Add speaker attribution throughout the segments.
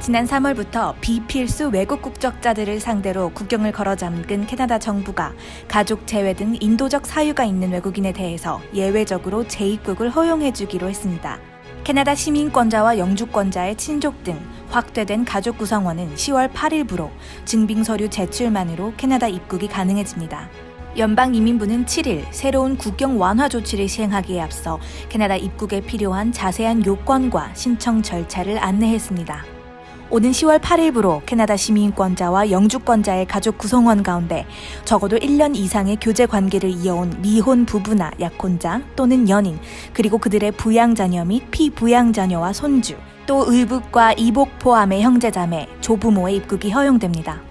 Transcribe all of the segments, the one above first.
Speaker 1: 지난 3월부터 비필수 외국 국적자들을 상대로 국경을 걸어 잠근 캐나다 정부가 가족 제외 등 인도적 사유가 있는 외국인에 대해서 예외적으로 재입국을 허용해주기로 했습니다. 캐나다 시민권자와 영주권자의 친족 등 확대된 가족 구성원은 10월 8일부로 증빙 서류 제출만으로 캐나다 입국이 가능해집니다. 연방이민부는 7일 새로운 국경 완화 조치를 시행하기에 앞서 캐나다 입국에 필요한 자세한 요건과 신청 절차를 안내했습니다. 오는 10월 8일부로 캐나다 시민권자와 영주권자의 가족 구성원 가운데 적어도 1년 이상의 교제 관계를 이어온 미혼 부부나 약혼자 또는 연인, 그리고 그들의 부양자녀 및 피부양자녀와 손주, 또 의붓과 이복 포함의 형제자매, 조부모의 입국이 허용됩니다.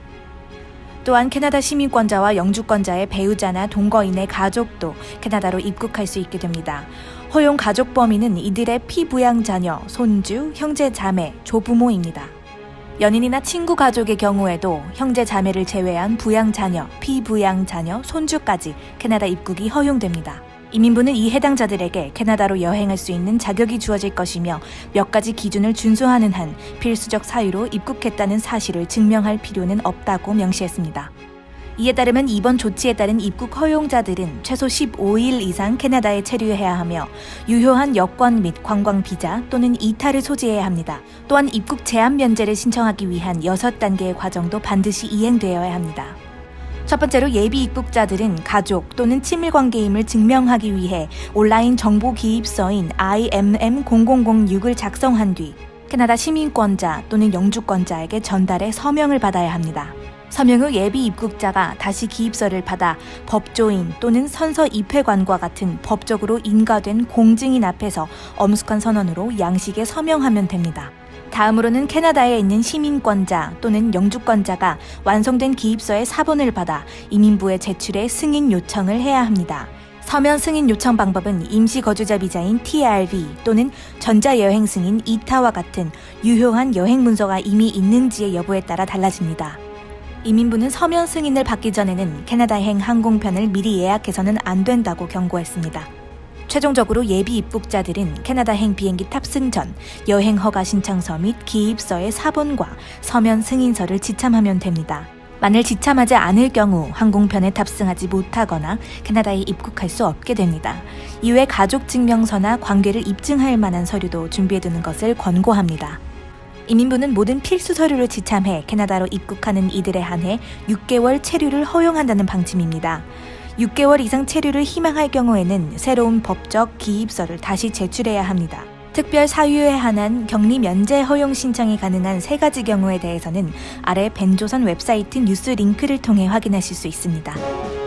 Speaker 1: 또한 캐나다 시민권자와 영주권자의 배우자나 동거인의 가족도 캐나다로 입국할 수 있게 됩니다. 허용 가족 범위는 이들의 피부양자녀, 손주, 형제자매, 조부모입니다. 연인이나 친구 가족의 경우에도 형제자매를 제외한 부양자녀, 피부양자녀, 손주까지 캐나다 입국이 허용됩니다. 이민부는 이 해당자들에게 캐나다로 여행할 수 있는 자격이 주어질 것이며 몇 가지 기준을 준수하는 한 필수적 사유로 입국했다는 사실을 증명할 필요는 없다고 명시했습니다. 이에 따르면 이번 조치에 따른 입국 허용자들은 최소 15일 이상 캐나다에 체류해야 하며 유효한 여권 및 관광 비자 또는 이탈을 소지해야 합니다. 또한 입국 제한 면제를 신청하기 위한 6단계의 과정도 반드시 이행되어야 합니다. 첫 번째로 예비 입국자들은 가족 또는 친밀관계임을 증명하기 위해 온라인 정보 기입서인 IMM0006을 작성한 뒤 캐나다 시민권자 또는 영주권자에게 전달해 서명을 받아야 합니다. 서명 후 예비 입국자가 다시 기입서를 받아 법조인 또는 선서 입회관과 같은 법적으로 인가된 공증인 앞에서 엄숙한 선언으로 양식에 서명하면 됩니다. 다음으로는 캐나다에 있는 시민권자 또는 영주권자가 완성된 기입서의 사본을 받아 이민부에 제출해 승인 요청을 해야 합니다. 서면 승인 요청 방법은 임시 거주자 비자인 TRV 또는 전자여행 승인 이타와 같은 유효한 여행 문서가 이미 있는지의 여부에 따라 달라집니다. 이민부는 서면 승인을 받기 전에는 캐나다행 항공편을 미리 예약해서는 안 된다고 경고했습니다. 최종적으로 예비 입국자들은 캐나다행 비행기 탑승 전 여행 허가 신청서 및 기입서의 사본과 서면 승인서를 지참하면 됩니다. 만일 지참하지 않을 경우 항공편에 탑승하지 못하거나 캐나다에 입국할 수 없게 됩니다. 이외 가족 증명서나 관계를 입증할 만한 서류도 준비해두는 것을 권고합니다. 이민부는 모든 필수 서류를 지참해 캐나다로 입국하는 이들에 한해 6개월 체류를 허용한다는 방침입니다. 6개월 이상 체류를 희망할 경우에는 새로운 법적 기입서를 다시 제출해야 합니다. 특별 사유에 한한 격리 면제 허용 신청이 가능한 3가지 경우에 대해서는 아래 벤조선 웹사이트 뉴스 링크를 통해 확인하실 수 있습니다.